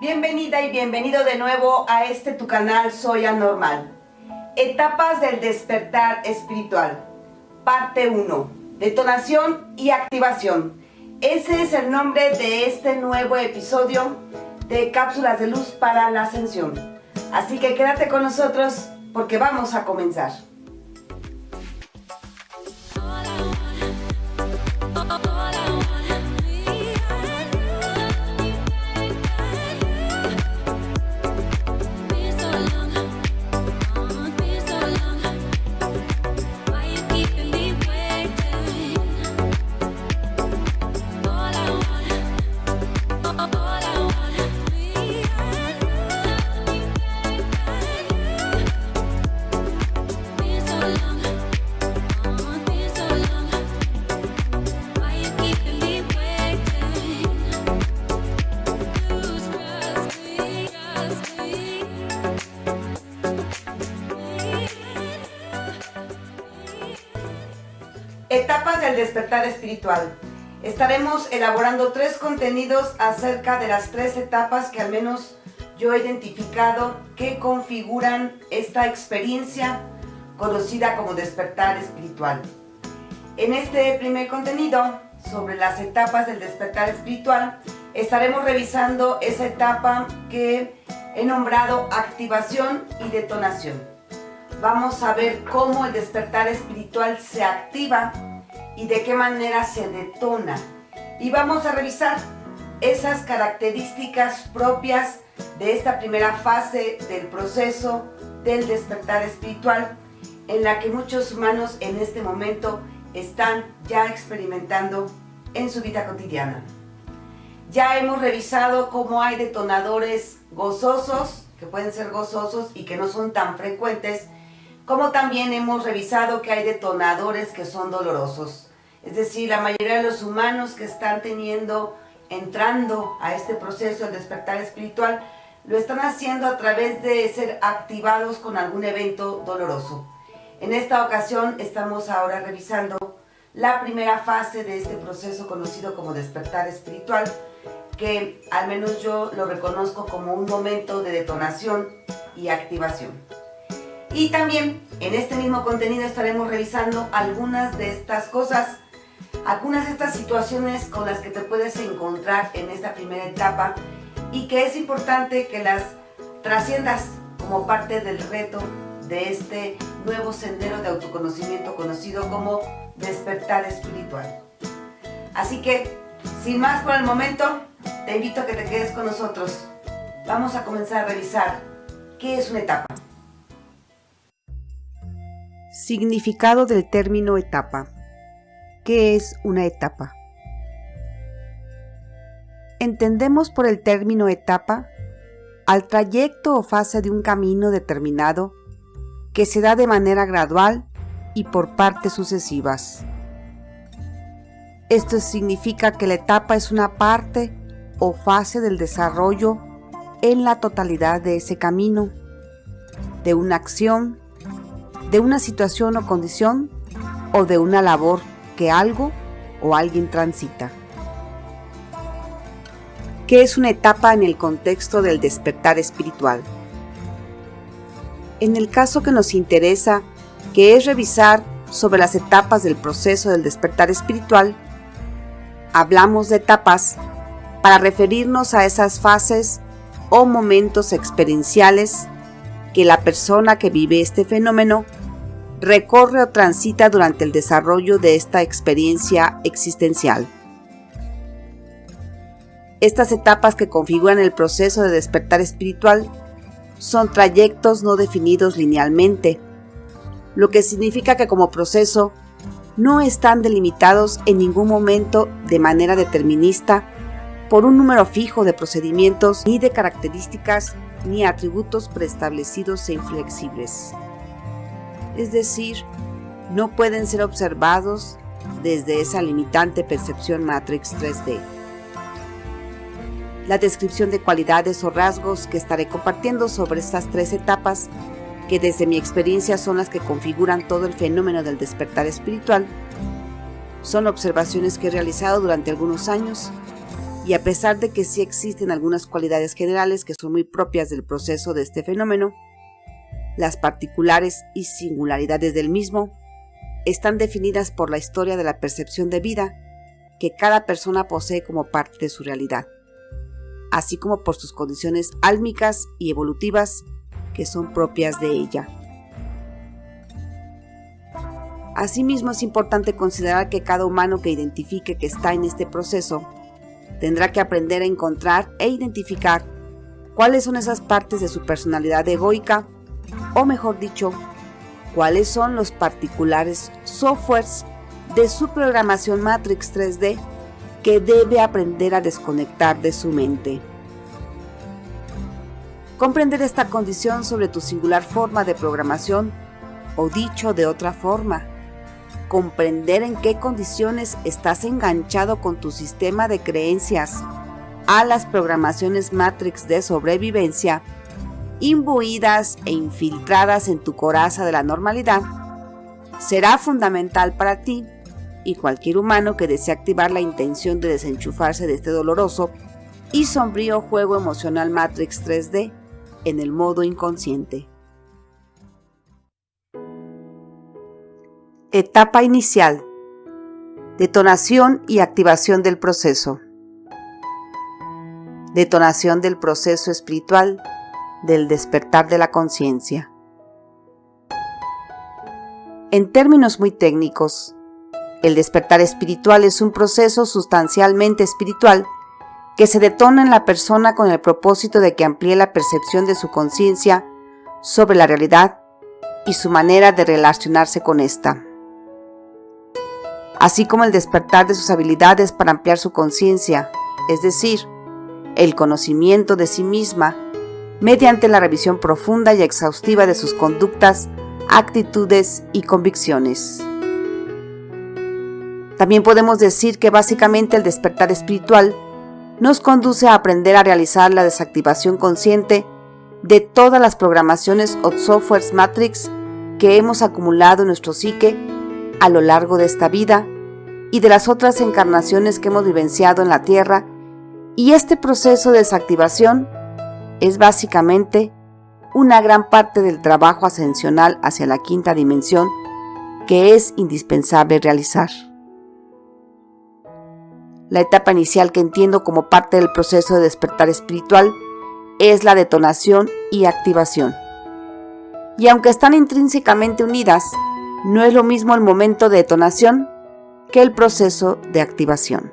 Bienvenida y bienvenido de nuevo a tu canal Soy Anormal. Etapas del despertar espiritual. Parte 1. Detonación y activación. Ese es el nombre de este nuevo episodio de Cápsulas de Luz para la Ascensión. Así que quédate con nosotros porque vamos a comenzar. Etapas del despertar espiritual. Estaremos elaborando 3 contenidos acerca de las 3 etapas que al menos yo he identificado que configuran esta experiencia conocida como despertar espiritual. En este primer contenido sobre las etapas del despertar espiritual estaremos revisando esa etapa que he nombrado activación y detonación. Vamos a ver cómo el despertar espiritual se activa y de qué manera se detona. Y vamos a revisar esas características propias de esta primera fase del proceso del despertar espiritual, en la que muchos humanos en este momento están ya experimentando en su vida cotidiana. Ya hemos revisado cómo hay detonadores gozosos, que pueden ser gozosos y que no son tan frecuentes, como también hemos revisado que hay detonadores que son dolorosos. Es decir, la mayoría de los humanos que están entrando a este proceso del despertar espiritual, lo están haciendo a través de ser activados con algún evento doloroso. En esta ocasión estamos ahora revisando la primera fase de este proceso conocido como despertar espiritual, que al menos yo lo reconozco como un momento de detonación y activación. Y también en este mismo contenido estaremos revisando algunas de estas cosas, algunas de estas situaciones con las que te puedes encontrar en esta primera etapa y que es importante que las trasciendas como parte del reto de este nuevo sendero de autoconocimiento conocido como despertar espiritual. Así que, sin más por el momento, te invito a que te quedes con nosotros. Vamos a comenzar a revisar qué es una etapa. Significado del término etapa. ¿Qué es una etapa? Entendemos por el término etapa al trayecto o fase de un camino determinado que se da de manera gradual y por partes sucesivas. Esto significa que la etapa es una parte o fase del desarrollo en la totalidad de ese camino, de una acción, de una situación o condición o de una labor que algo o alguien transita. ¿Qué es una etapa en el contexto del despertar espiritual? En el caso que nos interesa, que es revisar sobre las etapas del proceso del despertar espiritual, hablamos de etapas para referirnos a esas fases o momentos experienciales que la persona que vive este fenómeno recorre o transita durante el desarrollo de esta experiencia existencial. Estas etapas que configuran el proceso de despertar espiritual son trayectos no definidos linealmente, lo que significa que como proceso no están delimitados en ningún momento de manera determinista por un número fijo de procedimientos, ni de características, ni atributos preestablecidos e inflexibles. Es decir, no pueden ser observados desde esa limitante percepción Matrix 3D. La descripción de cualidades o rasgos que estaré compartiendo sobre estas 3 etapas, que desde mi experiencia son las que configuran todo el fenómeno del despertar espiritual, Son observaciones que he realizado durante algunos años y a pesar de que sí existen algunas cualidades generales que son muy propias del proceso de este fenómeno, las particulares y singularidades del mismo están definidas por la historia de la percepción de vida que cada persona posee como parte de su realidad, así como por sus condiciones álmicas y evolutivas que son propias de ella. Asimismo, es importante considerar que cada humano que identifique que está en este proceso tendrá que aprender a encontrar e identificar cuáles son esas partes de su personalidad egoica, o mejor dicho, cuáles son los particulares softwares de su programación Matrix 3D que debe aprender a desconectar de su mente. Comprender esta condición sobre tu singular forma de programación, o dicho de otra forma, comprender en qué condiciones estás enganchado con tu sistema de creencias a las programaciones Matrix de sobrevivencia, imbuidas e infiltradas en tu coraza de la normalidad, será fundamental para ti y cualquier humano que desee activar la intención de desenchufarse de este doloroso y sombrío juego emocional Matrix 3D en el modo inconsciente. Etapa inicial. Detonación y activación del proceso. Detonación del proceso espiritual del despertar de la conciencia. En términos muy técnicos, el despertar espiritual es un proceso sustancialmente espiritual que se detona en la persona con el propósito de que amplíe la percepción de su conciencia sobre la realidad y su manera de relacionarse con esta, así como el despertar de sus habilidades para ampliar su conciencia, es decir, el conocimiento de sí misma, mediante la revisión profunda y exhaustiva de sus conductas, actitudes y convicciones. También podemos decir que básicamente el despertar espiritual nos conduce a aprender a realizar la desactivación consciente de todas las programaciones o softwares Matrix que hemos acumulado en nuestro psique a lo largo de esta vida y de las otras encarnaciones que hemos vivenciado en la Tierra, y este proceso de desactivación es básicamente una gran parte del trabajo ascensional hacia la quinta dimensión que es indispensable realizar. La etapa inicial que entiendo como parte del proceso de despertar espiritual es la detonación y activación. Y aunque están intrínsecamente unidas, no es lo mismo el momento de detonación que el proceso de activación.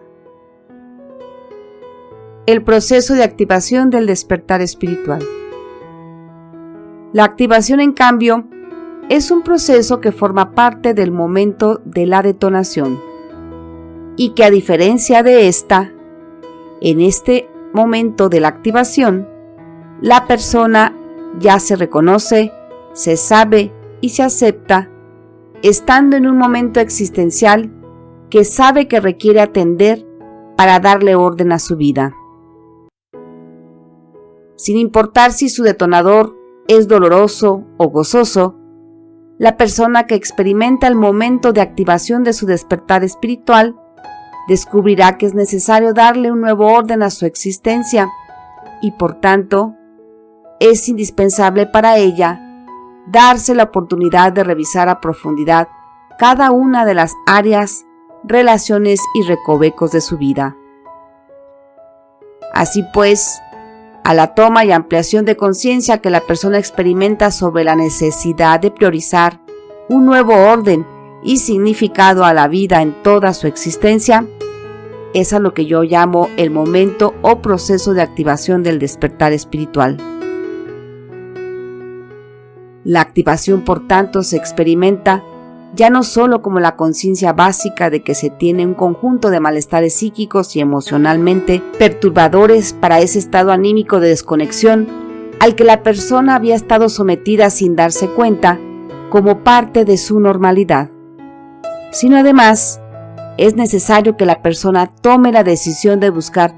El proceso de activación del despertar espiritual. La activación, en cambio, es un proceso que forma parte del momento de la detonación y que, a diferencia de esta, en este momento de la activación, la persona ya se reconoce, se sabe y se acepta, estando en un momento existencial que sabe que requiere atender para darle orden a su vida. Sin importar si su detonador es doloroso o gozoso, la persona que experimenta el momento de activación de su despertar espiritual descubrirá que es necesario darle un nuevo orden a su existencia y, por tanto, es indispensable para ella darse la oportunidad de revisar a profundidad cada una de las áreas, relaciones y recovecos de su vida. Así pues, a la toma y ampliación de conciencia que la persona experimenta sobre la necesidad de priorizar un nuevo orden y significado a la vida en toda su existencia, es a lo que yo llamo el momento o proceso de activación del despertar espiritual. La activación, por tanto, se experimenta ya no solo como la conciencia básica de que se tiene un conjunto de malestares psíquicos y emocionalmente perturbadores para ese estado anímico de desconexión al que la persona había estado sometida sin darse cuenta como parte de su normalidad, sino además es necesario que la persona tome la decisión de buscar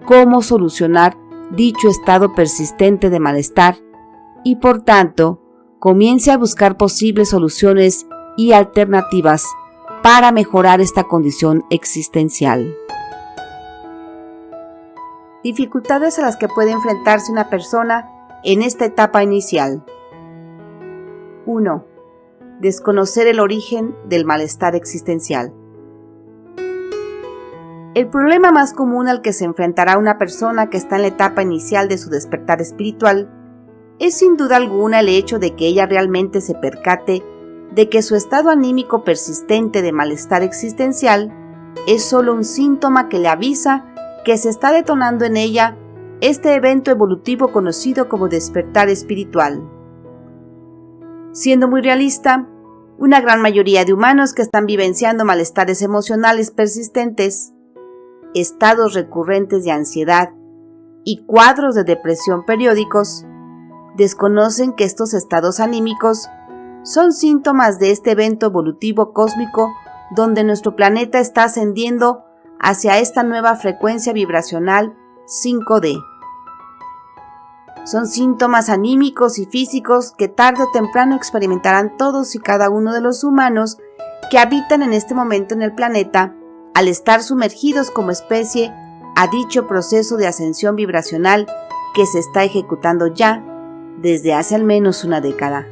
cómo solucionar dicho estado persistente de malestar y, por tanto, comience a buscar posibles soluciones y alternativas para mejorar esta condición existencial. Dificultades a las que puede enfrentarse una persona en esta etapa inicial. 1. Desconocer el origen del malestar existencial. El problema más común al que se enfrentará una persona que está en la etapa inicial de su despertar espiritual es sin duda alguna el hecho de que ella realmente se percate de que su estado anímico persistente de malestar existencial es solo un síntoma que le avisa que se está detonando en ella este evento evolutivo conocido como despertar espiritual. Siendo muy realista, una gran mayoría de humanos que están vivenciando malestares emocionales persistentes, estados recurrentes de ansiedad y cuadros de depresión periódicos, desconocen que estos estados anímicos son síntomas de este evento evolutivo cósmico donde nuestro planeta está ascendiendo hacia esta nueva frecuencia vibracional 5D. Son síntomas anímicos y físicos que tarde o temprano experimentarán todos y cada uno de los humanos que habitan en este momento en el planeta al estar sumergidos como especie a dicho proceso de ascensión vibracional que se está ejecutando ya desde hace al menos una década.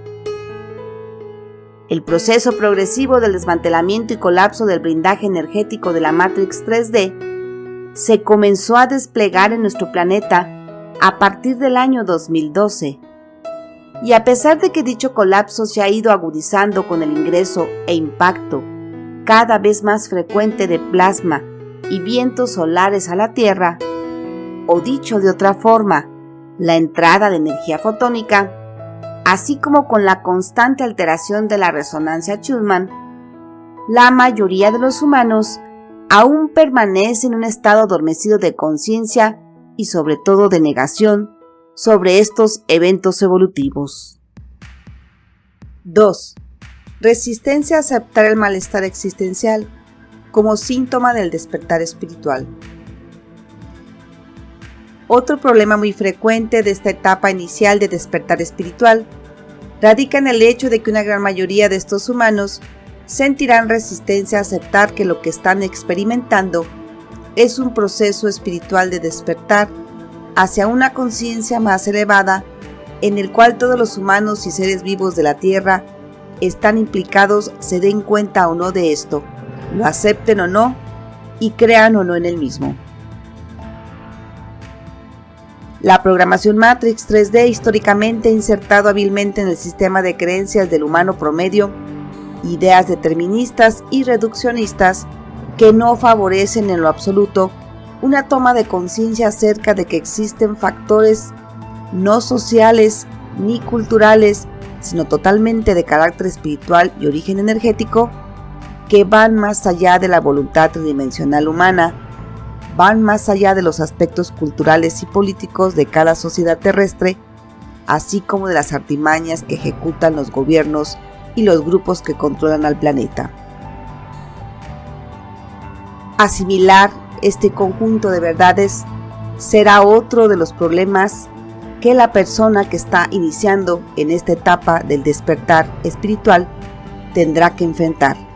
El proceso progresivo del desmantelamiento y colapso del blindaje energético de la Matrix 3D se comenzó a desplegar en nuestro planeta a partir del año 2012. Y a pesar de que dicho colapso se ha ido agudizando con el ingreso e impacto cada vez más frecuente de plasma y vientos solares a la Tierra, o dicho de otra forma, la entrada de energía fotónica, así como con la constante alteración de la resonancia Schumann, la mayoría de los humanos aún permanece en un estado adormecido de conciencia y sobre todo de negación sobre estos eventos evolutivos. 2. Resistencia a aceptar el malestar existencial como síntoma del despertar espiritual. Otro problema muy frecuente de esta etapa inicial de despertar espiritual radica en el hecho de que una gran mayoría de estos humanos sentirán resistencia a aceptar que lo que están experimentando es un proceso espiritual de despertar hacia una conciencia más elevada en el cual todos los humanos y seres vivos de la Tierra están implicados, se den cuenta o no de esto, lo acepten o no y crean o no en el mismo. La programación Matrix 3D históricamente ha insertado hábilmente en el sistema de creencias del humano promedio ideas deterministas y reduccionistas que no favorecen en lo absoluto una toma de conciencia acerca de que existen factores no sociales ni culturales, sino totalmente de carácter espiritual y origen energético, que van más allá de la voluntad tridimensional humana, van más allá de los aspectos culturales y políticos de cada sociedad terrestre, así como de las artimañas que ejecutan los gobiernos y los grupos que controlan al planeta. Asimilar este conjunto de verdades será otro de los problemas que la persona que está iniciando en esta etapa del despertar espiritual tendrá que enfrentar.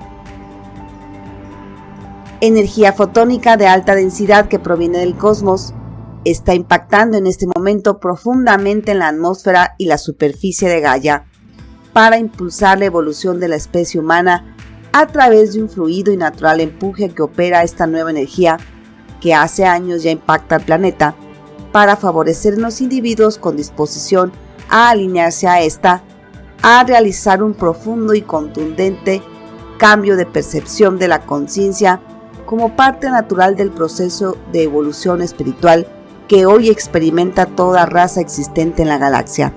Energía fotónica de alta densidad que proviene del cosmos está impactando en este momento profundamente en la atmósfera y la superficie de Gaia para impulsar la evolución de la especie humana a través de un fluido y natural empuje que opera esta nueva energía que hace años ya impacta al planeta para favorecer en los individuos con disposición a alinearse a esta, a realizar un profundo y contundente cambio de percepción de la conciencia como parte natural del proceso de evolución espiritual que hoy experimenta toda raza existente en la galaxia.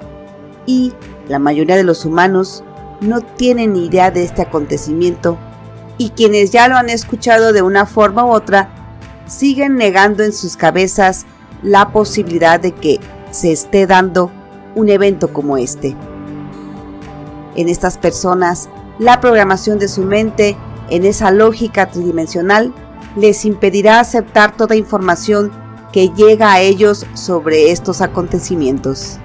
Y la mayoría de los humanos no tienen ni idea de este acontecimiento, y quienes ya lo han escuchado de una forma u otra, siguen negando en sus cabezas la posibilidad de que se esté dando un evento como este. En estas personas, la programación de su mente en esa lógica tridimensional les impedirá aceptar toda información que llega a ellos sobre estos acontecimientos.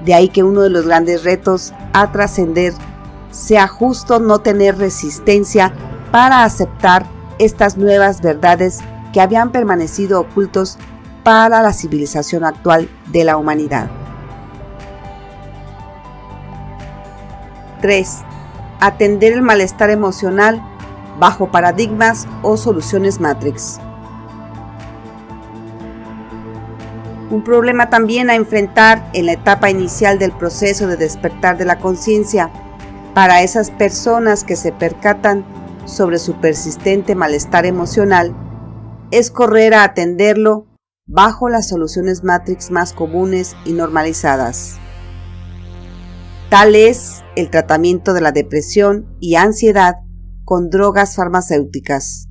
De ahí que uno de los grandes retos a trascender sea justo no tener resistencia para aceptar estas nuevas verdades que habían permanecido ocultos para la civilización actual de la humanidad. 3. Atender el malestar emocional bajo paradigmas o soluciones Matrix. Un problema también a enfrentar en la etapa inicial del proceso de despertar de la conciencia para esas personas que se percatan sobre su persistente malestar emocional es correr a atenderlo bajo las soluciones Matrix más comunes y normalizadas. Tal es el tratamiento de la depresión y ansiedad con drogas farmacéuticas,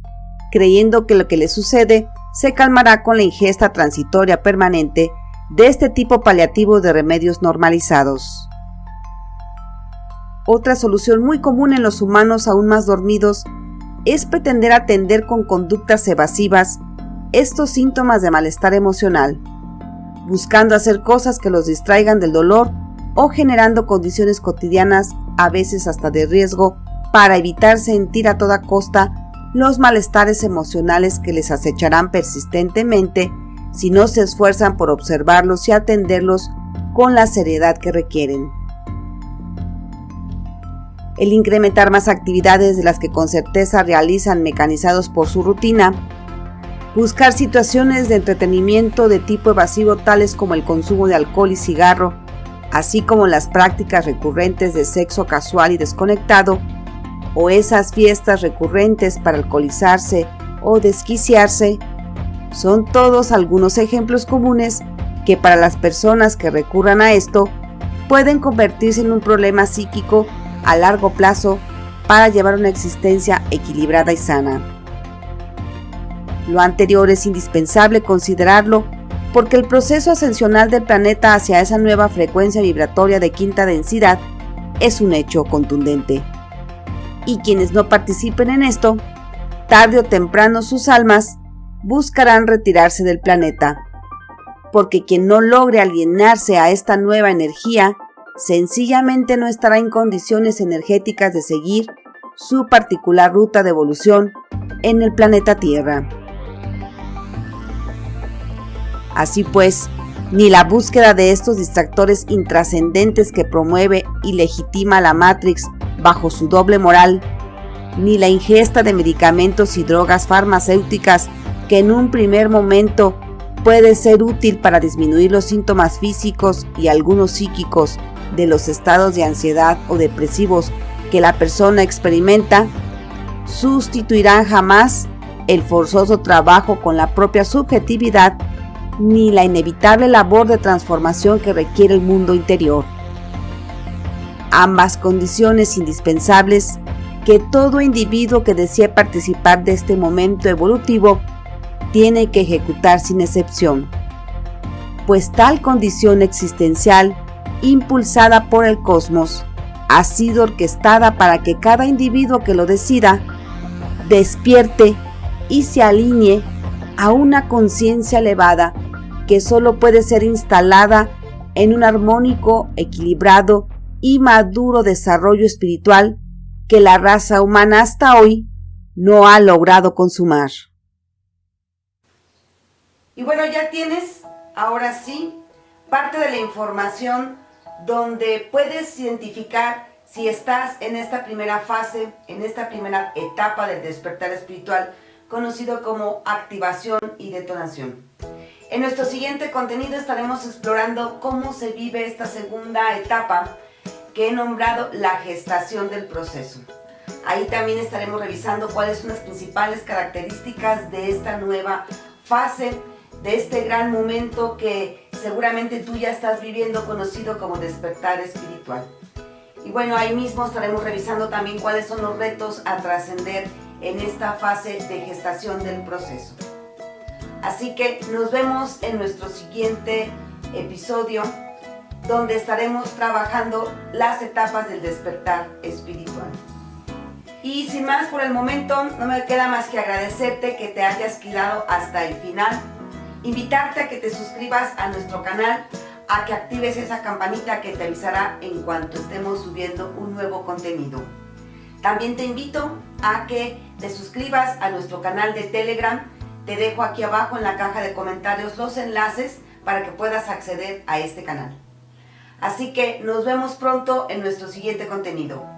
creyendo que lo que le sucede se calmará con la ingesta transitoria permanente de este tipo paliativo de remedios normalizados. Otra solución muy común en los humanos aún más dormidos es pretender atender con conductas evasivas estos síntomas de malestar emocional, buscando hacer cosas que los distraigan del dolor o generando condiciones cotidianas, a veces hasta de riesgo, para evitar sentir a toda costa los malestares emocionales que les acecharán persistentemente si no se esfuerzan por observarlos y atenderlos con la seriedad que requieren. El incrementar más actividades de las que con certeza realizan mecanizados por su rutina, buscar situaciones de entretenimiento de tipo evasivo tales como el consumo de alcohol y cigarro, así como las prácticas recurrentes de sexo casual y desconectado, o esas fiestas recurrentes para alcoholizarse o desquiciarse, son todos algunos ejemplos comunes que para las personas que recurran a esto pueden convertirse en un problema psíquico a largo plazo para llevar una existencia equilibrada y sana. Lo anterior es indispensable considerarlo porque el proceso ascensional del planeta hacia esa nueva frecuencia vibratoria de quinta densidad es un hecho contundente. Y quienes no participen en esto, tarde o temprano sus almas buscarán retirarse del planeta, porque quien no logre alienarse a esta nueva energía, sencillamente no estará en condiciones energéticas de seguir su particular ruta de evolución en el planeta Tierra. Así pues, ni la búsqueda de estos distractores intrascendentes que promueve y legitima la Matrix bajo su doble moral, ni la ingesta de medicamentos y drogas farmacéuticas que en un primer momento puede ser útil para disminuir los síntomas físicos y algunos psíquicos de los estados de ansiedad o depresivos que la persona experimenta, sustituirán jamás el forzoso trabajo con la propia subjetividad ni la inevitable labor de transformación que requiere el mundo interior. Ambas condiciones indispensables que todo individuo que desee participar de este momento evolutivo tiene que ejecutar sin excepción, pues tal condición existencial, impulsada por el cosmos, ha sido orquestada para que cada individuo que lo decida, despierte y se alinee a una conciencia elevada que solo puede ser instalada en un armónico, equilibrado y maduro desarrollo espiritual que la raza humana hasta hoy no ha logrado consumar. Y bueno, ya tienes, ahora sí, parte de la información donde puedes identificar si estás en esta primera fase, en esta primera etapa del despertar espiritual, conocido como activación y detonación. En nuestro siguiente contenido estaremos explorando cómo se vive esta segunda etapa que he nombrado la gestación del proceso. Ahí también estaremos revisando cuáles son las principales características de esta nueva fase, de este gran momento que seguramente tú ya estás viviendo, conocido como despertar espiritual. Y bueno, ahí mismo estaremos revisando también cuáles son los retos a trascender en esta fase de gestación del proceso. Así que nos vemos en nuestro siguiente episodio, donde estaremos trabajando las etapas del despertar espiritual. Y sin más por el momento, no me queda más que agradecerte que te hayas quedado hasta el final, invitarte a que te suscribas a nuestro canal, a que actives esa campanita que te avisará en cuanto estemos subiendo un nuevo contenido. También te invito a que te suscribas a nuestro canal de Telegram. Te dejo aquí abajo en la caja de comentarios los enlaces para que puedas acceder a este canal. Así que nos vemos pronto en nuestro siguiente contenido.